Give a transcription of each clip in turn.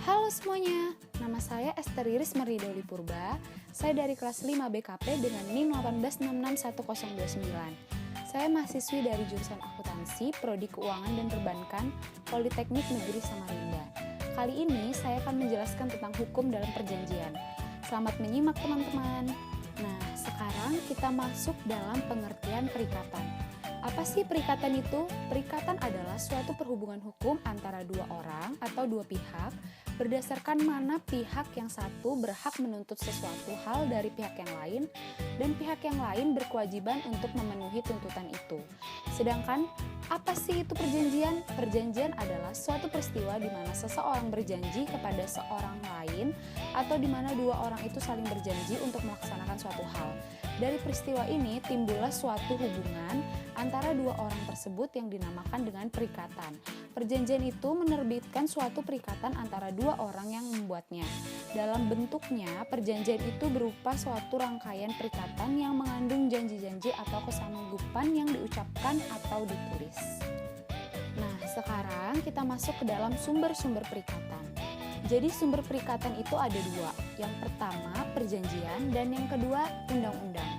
Halo semuanya, nama saya Esther Iris Meridoli Purba. Saya dari kelas 5 BKP dengan NIM 1866129. Saya mahasiswi dari jurusan akuntansi, prodi keuangan dan perbankan, Politeknik Negeri Samarinda. Kali ini saya akan menjelaskan tentang hukum dalam perjanjian. Selamat menyimak teman-teman. Nah, sekarang kita masuk dalam pengertian perikatan. Apa sih perikatan itu? Perikatan adalah suatu perhubungan hukum antara dua orang atau dua pihak berdasarkan mana pihak yang satu berhak menuntut sesuatu hal dari pihak yang lain dan pihak yang lain berkewajiban untuk memenuhi tuntutan itu. Sedangkan apa sih itu perjanjian? Perjanjian adalah suatu peristiwa di mana seseorang berjanji kepada seorang lain atau di mana dua orang itu saling berjanji untuk melaksanakan suatu hal. Dari peristiwa ini timbullah suatu hubungan antara dua orang tersebut yang dinamakan dengan perikatan. Perjanjian itu menerbitkan suatu perikatan antara dua orang yang membuatnya. Dalam bentuknya, perjanjian itu berupa suatu rangkaian perikatan yang mengandung janji-janji atau kesanggupan yang diucapkan atau ditulis. Nah, sekarang kita masuk ke dalam sumber-sumber perikatan. Jadi sumber perikatan itu ada dua. Yang pertama perjanjian dan yang kedua undang-undang.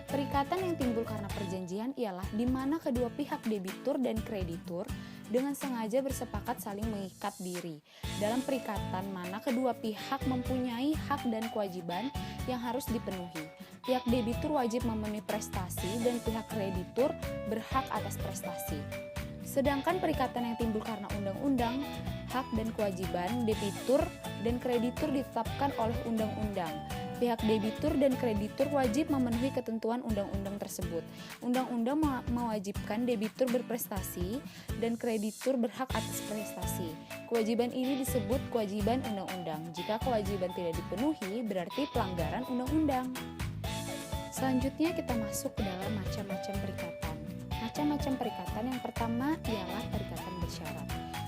Perikatan yang timbul karena perjanjian ialah di mana kedua pihak debitur dan kreditur dengan sengaja bersepakat saling mengikat diri. Dalam perikatan mana kedua pihak mempunyai hak dan kewajiban yang harus dipenuhi. Pihak debitur wajib memenuhi prestasi dan pihak kreditur berhak atas prestasi. Sedangkan perikatan yang timbul karena undang-undang, hak dan kewajiban debitur dan kreditur ditetapkan oleh undang-undang. Pihak debitur dan kreditur wajib memenuhi ketentuan undang-undang tersebut. Undang-undang mewajibkan debitur berprestasi dan kreditur berhak atas prestasi. Kewajiban ini disebut kewajiban undang-undang. Jika kewajiban tidak dipenuhi, berarti pelanggaran undang-undang. Selanjutnya kita masuk ke dalam macam-macam perikatan. Macam-macam perikatan yang pertama ialah perikatan bersyarat.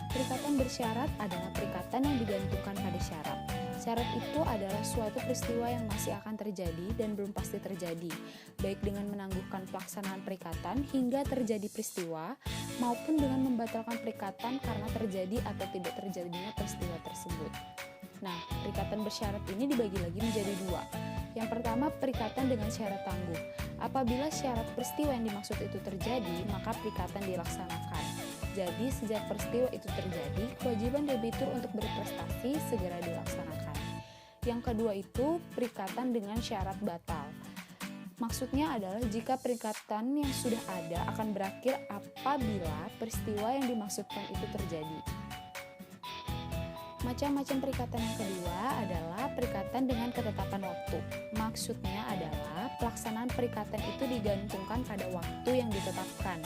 Perikatan bersyarat adalah perikatan yang digantungkan pada syarat. Syarat itu adalah suatu peristiwa yang masih akan terjadi dan belum pasti terjadi, baik dengan menangguhkan pelaksanaan perikatan hingga terjadi peristiwa, maupun dengan membatalkan perikatan karena terjadi atau tidak terjadinya peristiwa tersebut. Nah, perikatan bersyarat ini dibagi lagi menjadi dua. Yang pertama, perikatan dengan syarat tangguh. Apabila syarat peristiwa yang dimaksud itu terjadi, maka perikatan dilaksanakan. Jadi, sejak peristiwa itu terjadi, kewajiban debitur untuk berprestasi segera dilaksanakan. Yang kedua itu, perikatan dengan syarat batal. Maksudnya adalah jika perikatan yang sudah ada akan berakhir apabila peristiwa yang dimaksudkan itu terjadi. Macam-macam perikatan yang kedua adalah perikatan dengan ketetapan waktu. Maksudnya adalah pelaksanaan perikatan itu digantungkan pada waktu yang ditetapkan.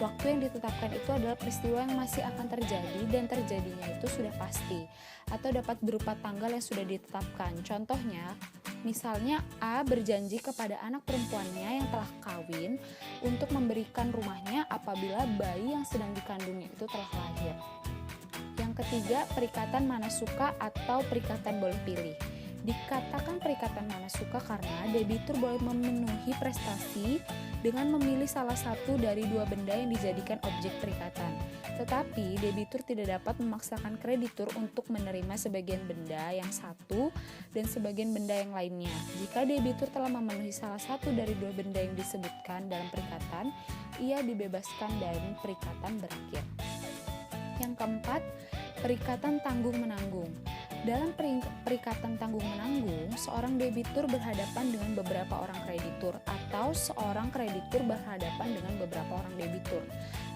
Waktu yang ditetapkan itu adalah peristiwa yang masih akan terjadi dan terjadinya itu sudah pasti atau dapat berupa tanggal yang sudah ditetapkan. Contohnya, misalnya A berjanji kepada anak perempuannya yang telah kawin untuk memberikan rumahnya apabila bayi yang sedang dikandungnya itu telah lahir. Yang ketiga, perikatan manasuka atau perikatan boleh pilih. Dikatakan perikatan manasuka karena debitur boleh memenuhi prestasi dengan memilih salah satu dari dua benda yang dijadikan objek perikatan. Tetapi debitur tidak dapat memaksakan kreditur untuk menerima sebagian benda yang satu dan sebagian benda yang lainnya. Jika debitur telah memenuhi salah satu dari dua benda yang disebutkan dalam perikatan, ia dibebaskan dan perikatan berakhir. Yang keempat, perikatan tanggung-menanggung. Dalam perikatan tanggung-menanggung, seorang debitur berhadapan dengan beberapa orang kreditur atau seorang kreditur berhadapan dengan beberapa orang debitur.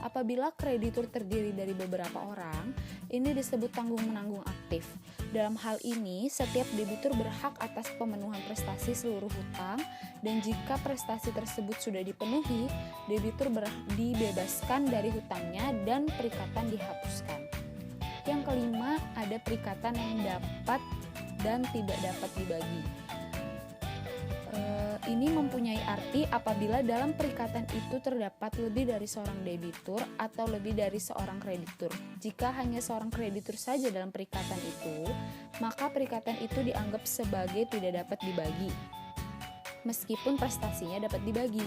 Apabila kreditur terdiri dari beberapa orang, ini disebut tanggung-menanggung aktif. Dalam hal ini, setiap debitur berhak atas pemenuhan prestasi seluruh hutang dan jika prestasi tersebut sudah dipenuhi, debitur dibebaskan dari hutangnya dan perikatan dihapuskan. Yang kelima, ada perikatan yang dapat dan tidak dapat dibagi. Ini mempunyai arti apabila dalam perikatan itu terdapat lebih dari seorang debitur atau lebih dari seorang kreditur. Jika hanya seorang kreditur saja dalam perikatan itu, maka perikatan itu dianggap sebagai tidak dapat dibagi. Meskipun prestasinya dapat dibagi,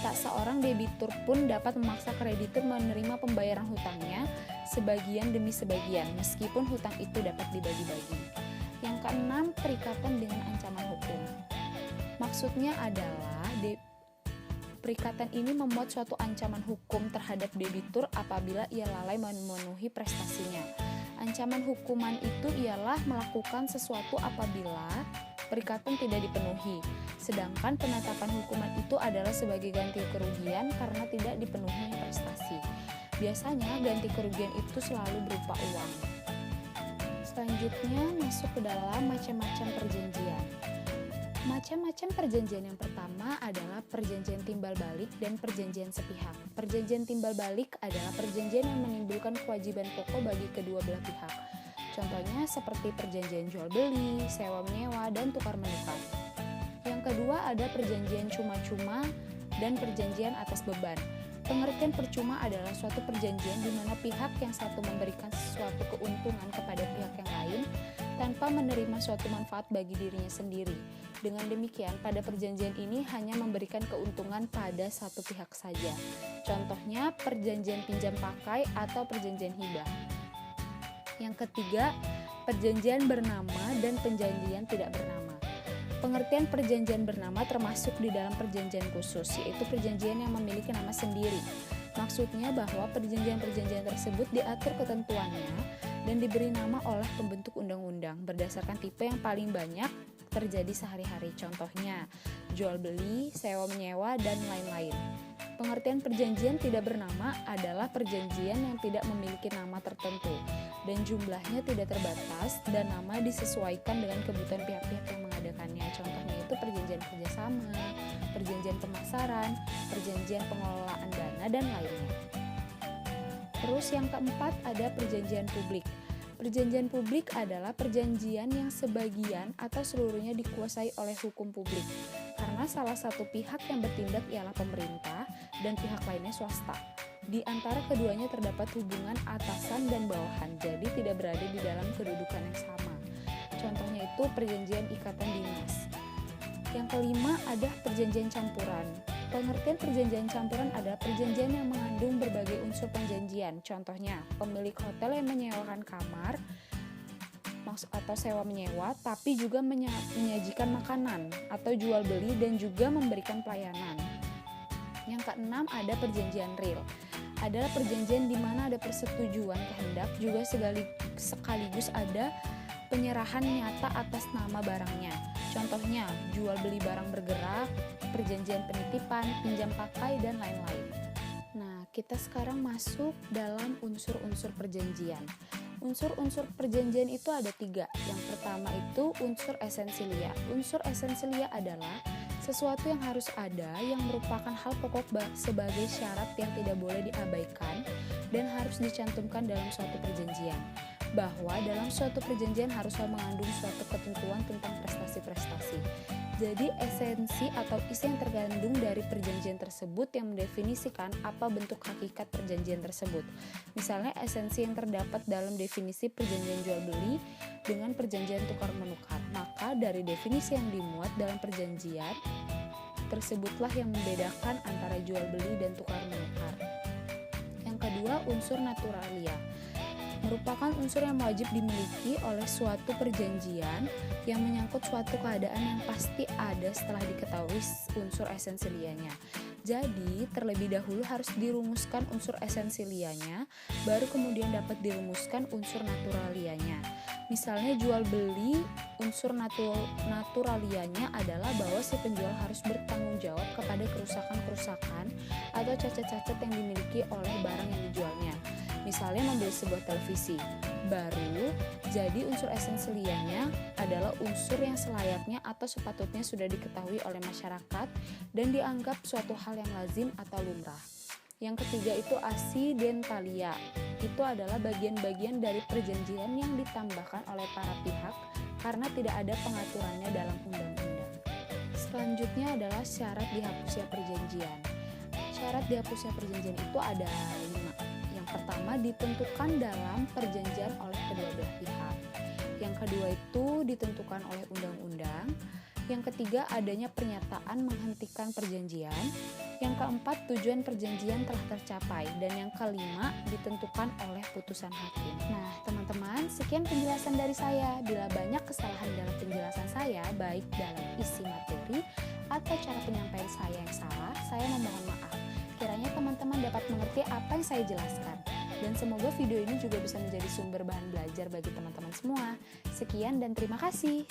tak seorang debitur pun dapat memaksa kreditur menerima pembayaran hutangnya sebagian demi sebagian, meskipun hutang itu dapat dibagi-bagi. Yang keenam, perikatan dengan ancaman hukum. Maksudnya adalah perikatan ini memuat suatu ancaman hukum terhadap debitur apabila ia lalai memenuhi prestasinya. Ancaman hukuman itu ialah melakukan sesuatu apabila perikatan tidak dipenuhi, sedangkan penetapan hukuman itu adalah sebagai ganti kerugian karena tidak dipenuhi prestasi. Biasanya ganti kerugian itu selalu berupa uang. Selanjutnya masuk ke dalam macam-macam perjanjian. Macam-macam perjanjian yang pertama adalah perjanjian timbal balik dan perjanjian sepihak. Perjanjian timbal balik adalah perjanjian yang menimbulkan kewajiban pokok bagi kedua belah pihak. Contohnya seperti perjanjian jual beli, sewa menyewa, dan tukar menukar. Yang kedua ada perjanjian cuma-cuma dan perjanjian atas beban. Pengertian percuma adalah suatu perjanjian di mana pihak yang satu memberikan sesuatu keuntungan kepada pihak yang lain tanpa menerima suatu manfaat bagi dirinya sendiri. Dengan demikian, pada perjanjian ini hanya memberikan keuntungan pada satu pihak saja. Contohnya, perjanjian pinjam pakai atau perjanjian hibah. Yang ketiga, perjanjian bernama dan perjanjian tidak bernama. Pengertian perjanjian bernama termasuk di dalam perjanjian khusus, yaitu perjanjian yang memiliki nama sendiri. Maksudnya bahwa perjanjian-perjanjian tersebut diatur ketentuannya dan diberi nama oleh pembentuk undang-undang berdasarkan tipe yang paling banyak terjadi sehari-hari. Contohnya, jual beli, sewa menyewa, dan lain-lain. Pengertian perjanjian tidak bernama adalah perjanjian yang tidak memiliki nama tertentu dan jumlahnya tidak terbatas dan nama disesuaikan dengan kebutuhan pihak-pihak yang mengadakannya. Contohnya itu perjanjian kerjasama, perjanjian pemasaran, perjanjian pengelolaan dana, dan lainnya. Terus yang keempat ada perjanjian publik. Perjanjian publik adalah perjanjian yang sebagian atau seluruhnya dikuasai oleh hukum publik, karena salah satu pihak yang bertindak ialah pemerintah dan pihak lainnya swasta. Di antara keduanya terdapat hubungan atasan dan bawahan, jadi tidak berada di dalam kedudukan yang sama. Contohnya itu perjanjian ikatan dinas. Yang kelima ada perjanjian campuran. Pengertian perjanjian campuran adalah perjanjian yang mengandung berbagai unsur perjanjian. Contohnya, pemilik hotel yang menyewakan kamar atau sewa menyewa, tapi juga menyajikan makanan atau jual beli dan juga memberikan pelayanan. Yang keenam ada perjanjian real. Adalah perjanjian di mana ada persetujuan kehendak, juga sekaligus ada penyerahan nyata atas nama barangnya. Contohnya, jual beli barang bergerak, perjanjian penitipan, pinjam pakai, dan lain-lain. Nah, kita sekarang masuk dalam unsur-unsur perjanjian. Unsur-unsur perjanjian itu ada 3. Yang pertama itu unsur esensilia. Unsur esensilia adalah sesuatu yang harus ada yang merupakan hal pokok sebagai syarat yang tidak boleh diabaikan dan harus dicantumkan dalam suatu perjanjian. Bahwa dalam suatu perjanjian haruslah mengandung suatu ketentuan tentang prestasi-prestasi. Jadi esensi atau isi yang terkandung dari perjanjian tersebut yang mendefinisikan apa bentuk hakikat perjanjian tersebut. Misalnya esensi yang terdapat dalam definisi perjanjian jual beli dengan perjanjian tukar menukar. Maka dari definisi yang dimuat dalam perjanjian tersebutlah yang membedakan antara jual beli dan tukar menukar. Yang kedua, unsur naturalia. Merupakan unsur yang wajib dimiliki oleh suatu perjanjian yang menyangkut suatu keadaan yang pasti ada setelah diketahui unsur esensilianya. Jadi, terlebih dahulu harus dirumuskan unsur esensilianya, baru kemudian dapat dirumuskan unsur naturalianya. Misalnya jual beli, unsur naturalianya adalah bahwa si penjual harus bertanggung jawab kepada kerusakan-kerusakan atau cacat-cacat yang dimiliki oleh barang yang dijualnya. Misalnya membeli sebuah televisi baru, jadi unsur esensialnya adalah unsur yang selayaknya atau sepatutnya sudah diketahui oleh masyarakat dan dianggap suatu hal yang lazim atau lumrah. Yang ketiga itu accidentalia. Itu adalah bagian-bagian dari perjanjian yang ditambahkan oleh para pihak karena tidak ada pengaturannya dalam undang-undang. Selanjutnya adalah syarat dihapusnya perjanjian. Syarat dihapusnya perjanjian itu ada 5. Pertama, ditentukan dalam perjanjian oleh kedua belah pihak. Yang kedua itu ditentukan oleh undang-undang. Yang ketiga, adanya pernyataan menghentikan perjanjian. Yang keempat, tujuan perjanjian telah tercapai. Dan yang kelima, ditentukan oleh putusan hakim. Nah, teman-teman, sekian penjelasan dari saya. Bila banyak kesalahan dalam penjelasan saya, baik dalam isi materi atau cara penyampaian saya yang salah, saya memohon maaf. Kiranya teman-teman dapat mengerti apa yang saya jelaskan. Dan semoga video ini juga bisa menjadi sumber bahan belajar bagi teman-teman semua. Sekian dan terima kasih.